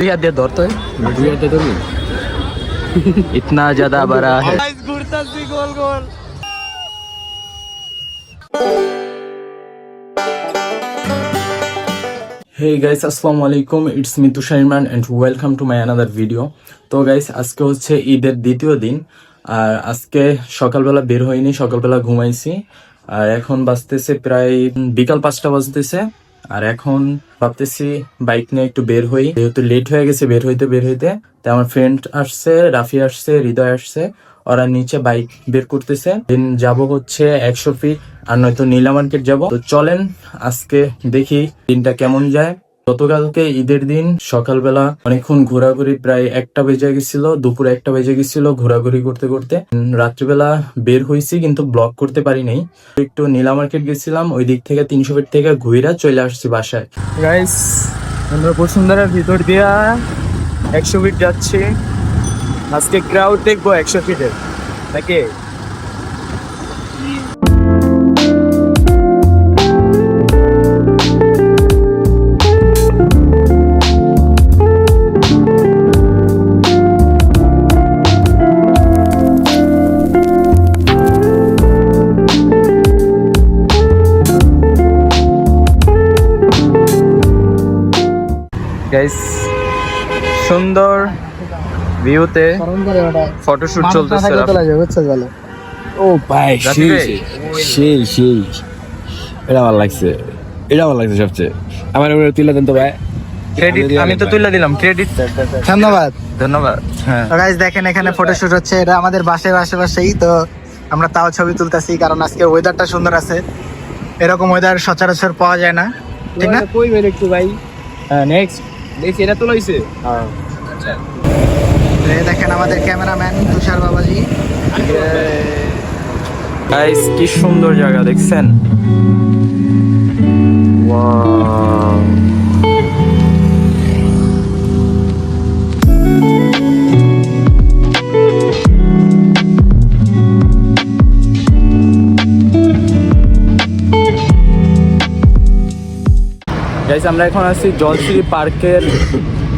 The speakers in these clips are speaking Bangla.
दे दौर तो इतना ज्यादा बड़ा है। गोल गोल Hey guys, আসসালামু আলাইকুম, it's me Tushar Imran and welcome to my another video. তো গাইস, আজকে হচ্ছে ঈদের দ্বিতীয় দিন। আর আজকে সকালবেলা বের হইনি, সকালবেলা ঘুমাইছি। আর এখন বাজতেছে প্রায় বিকাল 5টা বাজতেছে। আর এখন ভাবতেছি বাইক নিয়ে একটু বের হই, যেহেতু লেট হয়ে গেছে বের হইতে। তো আমার ফ্রেন্ড আসছে, রাফি আসছে, হৃদয় আসছে, ওরা নিচে বাইক বের করতেছে। দিন যাব হচ্ছে 100 ফিট আর নয়তো নীলা মার্কেট যাবো। তো চলেন আজকে দেখি দিনটা কেমন যায়। গতকালকে ঈদের দিন সকালবেলা অনেকক্ষণ ঘোরাঘুরি, প্রায় 1টা বেজে গেছিল, দুপুরে 1টা বেজে গেছিল ঘোরাঘুরি করতে করতে। রাত্রিবেলা বের হয়েছি কিন্তু ব্লগ করতে পারি নাই। একটু নীলা মার্কেট গেছিলাম, ওই দিক থেকে 300 ফিট থেকে ঘুরে চলে আসছি বাসায়। গাইস, আমরা বসুন্ধরার ভিতর দিয়া 100 ফিট যাচ্ছি। আজকে ক্রাউড দেখবো 100 ফিটের নাকি। গাইস, সুন্দর ভিউতে ফটোশুট চলতেছে। ও ভাই সেই এটা ভালো লাগছে, সবচেয়ে। আমার তুলে দেন তো ভাই, ক্রেডিট আমি তো তুলে দিলাম, ক্রেডিট ধন্যবাদ। হ্যাঁ গাইস, দেখেন এখানে ফটোশুট হচ্ছে। এটা আমাদের বাসায় আশেপাশেই, তো আমরা তাও ছবি তুলতেছি কারণ আজকে ওয়েদারটা সুন্দর আছে। এরকম ওয়েদার সচরাচর পাওয়া যায় না, ঠিক না? কই বের একটু ভাই। নেক্সট দেখি এটা তোলা হইছে। আচ্ছা, দেখেন আমাদের ক্যামেরাম্যান তুষার বাবাজি। গাইস, কি সুন্দর জায়গা দেখছেন। ওয়াও, গাইস, আমরা এখন আছি জলসিঁড়ি পার্কের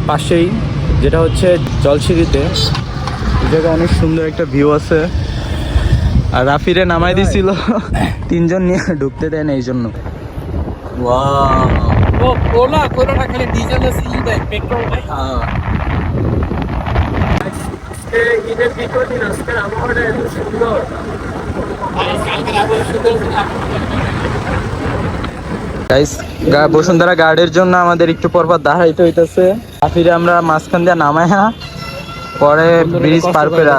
পাশেই, যেটা হচ্ছে জলসিঁড়িতে। এই জায়গায় অনেক সুন্দর একটা ভিউ আছে। আর রাফিরে নামাই দিছিল, 3জন নিয়ে ঢুকতে দেয় না এই জন্য। বসুন্ধরা গার্ডের জন্য আমাদের একটু পরপর দাঁড়াইতে হইতেছে। রাফিরে আমরা মাঝখান দিয়ে নামাই, হ্যাঁ, পরে ব্রিজ পার করে।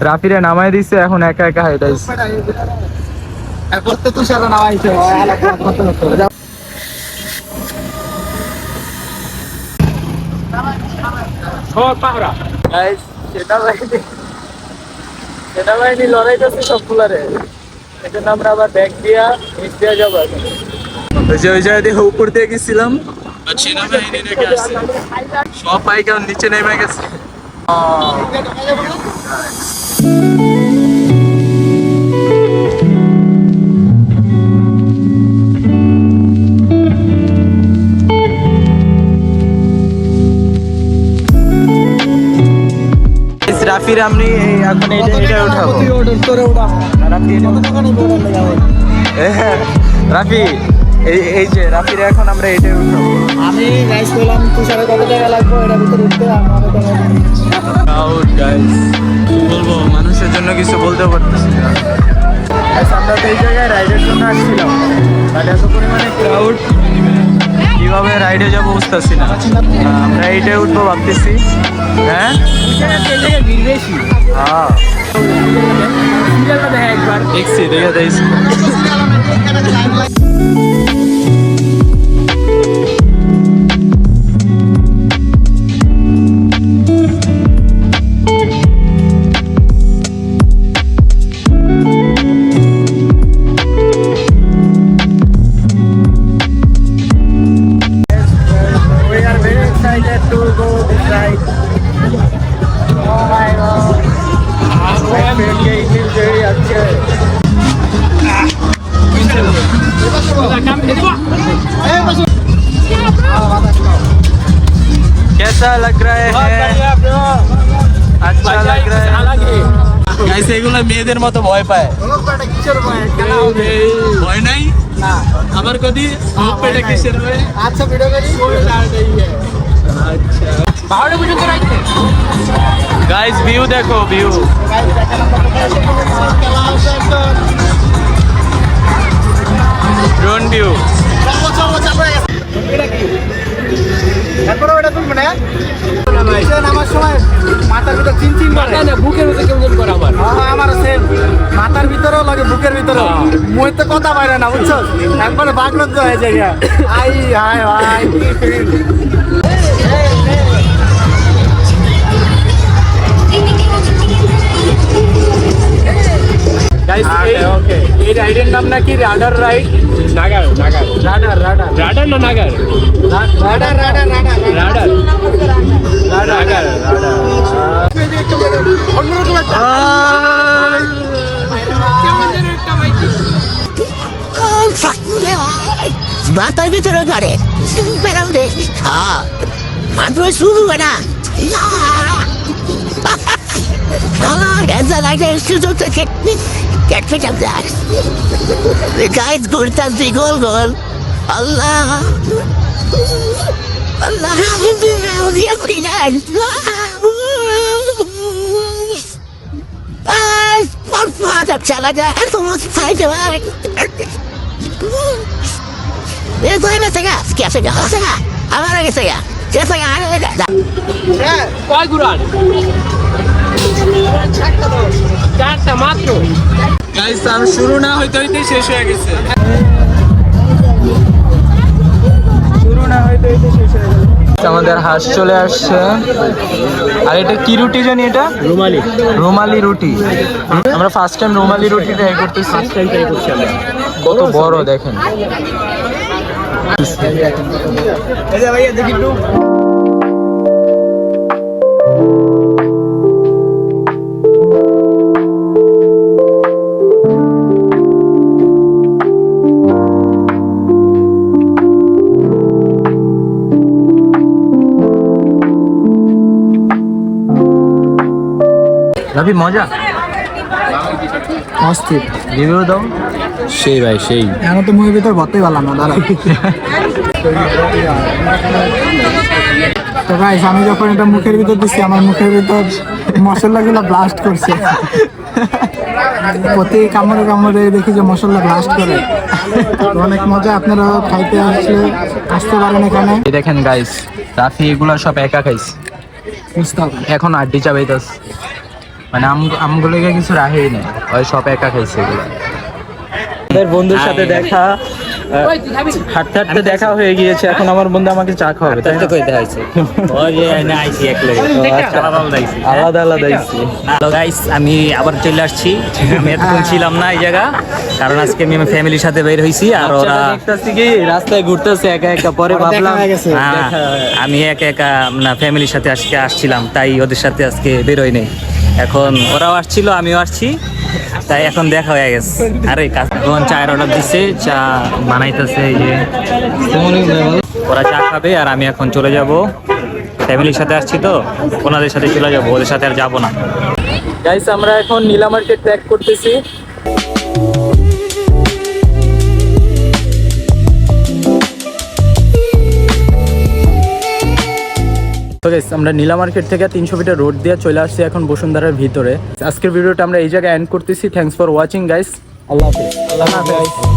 রাফিরে নামাই দিছে, এখন একা একা হাইটাইছে। সেনাবাহিনী লড়াইতেছে সবগুলারে, এজন্য আমরা আবার ব্যাগ দিয়া নিচ দিয়া যাবো। ওই যে দেখো উপর দিয়ে গেছিলাম, সেনাবাহিনী রেখে আসছে, সব বাইক নিচে নেমে গেছে। রাফির আমি এখন এটা উঠাবো। রাফি, এই যে রাফির এখন আমরা এটাই উঠাবো। আমি গাইস বললাম তুষারে কত টাকা লাগবে এটার ভিতরে উঠতে। বলবো, মানুষের জন্য কিছু বলতে পারতেছি না। আমরা তো এই জায়গায় রাইডের জন্য আসছিলাম, তাহলে এত পরিমাণে ক্রাউড, কিভাবে রাইডে যাবো বুঝতেছি না। আমরা এইটাই উঠবো ভাবতেছি। হ্যাঁ, দেখছি, দেখে कैसा लग रहा है? अच्छा लग रहा है। গাইস এগুলো মেয়েদের মতো ভয় পায়। ভয় নাই না আমার কদি পেটে কিসের ভয়? আচ্ছা ভিডিও করি আচ্ছা পাহাড়ে পর্যন্ত রাখতে গাইস ভিউ দেখো ভিউ। Drone view. এরপরে ওটা তুলবে না আমার সময় মাথার ভিতর চিনচিন করে না বুকের মধ্যে কেমন করে আমার আমার সেম মাথার ভিতরেও লাগে বুকের ভিতরেও মুই তো কথা বাইরে না বুঝছো একবারে বাগরত হয়ে যায় I high hi guys okay এই রাইডের নাম নাকি রাডার রাইড। নাগার নাগার রাডার রাডার রাডার না নাগার রাডার রাডার রাডার রাডার অন্যরকম একটা মাথার ভিতরে ধরে বেরাম রে মাত্র শুরু না Ezzel egyensúlyzott a kettőt. Guys, gurtazni gol. Allah. Allah. Fadam çalada. Herkes fayda var. Ne duymasın ya? Sikiyasın ya. Amara gitsin ya. Gitsin ya. কয় গুড়াল চারটা মাত্র গাইস আর শুরু না হইতে হইতে শেষ হয়ে গেছে। আমাদের হাঁস চলে আসছে। আর এটা কি রুটি জানি? এটা রুমালি রুমালি রুটি। আমরা ফার্স্ট টাইম রুমালি রুটি ট্রাই করতেছি। ট্রাই করছি আমরা কত বড় দেখেন। ভাইয়া দেখি একটু রবি মজা অস্থির রিভিউ দাও। সেই ভাই সেই এখন তো মুভির ভিতর ভর্তি পারলাম না দাঁড়া তো গাইস আমি যখন এটা মুখের ভিতর দিচ্ছি আমার মুখের ভিতর মশলাগুলো ব্লাস্ট করছে প্রতি কামড়ে কামড়ে দেখি যে মশলা ব্লাস্ট করে তো অনেক মজা। আপনারা খাইতে আসতে পারেন এখানে। এই দেখেন গাইস রাফি এগুলা সব একা খাইছে। বুঝতে হবে এখন আড্ডি চাবাইতাস মানে আমগুলোকে কিছু রাহেই নেই, ওই সব একা খাইছে এগুলো। আমাদের বন্ধুর সাথে দেখা হাঁটতে হাঁটতে দেখা হয়ে গিয়েছে। এখন আমার বন্ধু আমাকে চা খাওয়াবে, তাই তো? কইতে হইছে আলাদা আলাদা আইছি। হ্যালো গাইস, আমি আবার চলে আসছি। আমি এতক্ষণ ছিলাম না এই জায়গা, কারণ আজকে আমি আমার ফ্যামিলির সাথে বের হয়েছি। আর ওরা দেখতেছি কি রাস্তায় ঘুরতেছে একা একা, পরে ভাবলাম হ্যাঁ, আমি একা একা না ফ্যামিলির সাথে আজকে আসছিলাম, তাই ওদের সাথে আজকে বের হই নাই। এখন ওরাও আসছিল, আমিও আসছি, তাই এখন দেখা হয়ে গেছে। আরে এখন চায়ের অর্ডার দিচ্ছে, চা বানাইতেছে। ওরা চা খাবে আর আমি এখন চলে যাব। ফ্যামিলির সাথে আসছি তো, ওনাদের সাথে চলে যাবো, ওদের সাথে আর যাবো না। গাইস আমরা এখন নীলা মার্কেট ট্র্যাক করতেছি। তো গাইস আমরা নীলা মার্কেট থেকে 300 মিটার রোড দিয়ে চলে আসছি এখন বসুন্ধরার ভিতরে। আজকের ভিডিওটা আমরা এই জায়গায় এন্ড করতেছি। Thanks for watching guys. আল্লাহ হাফেজ।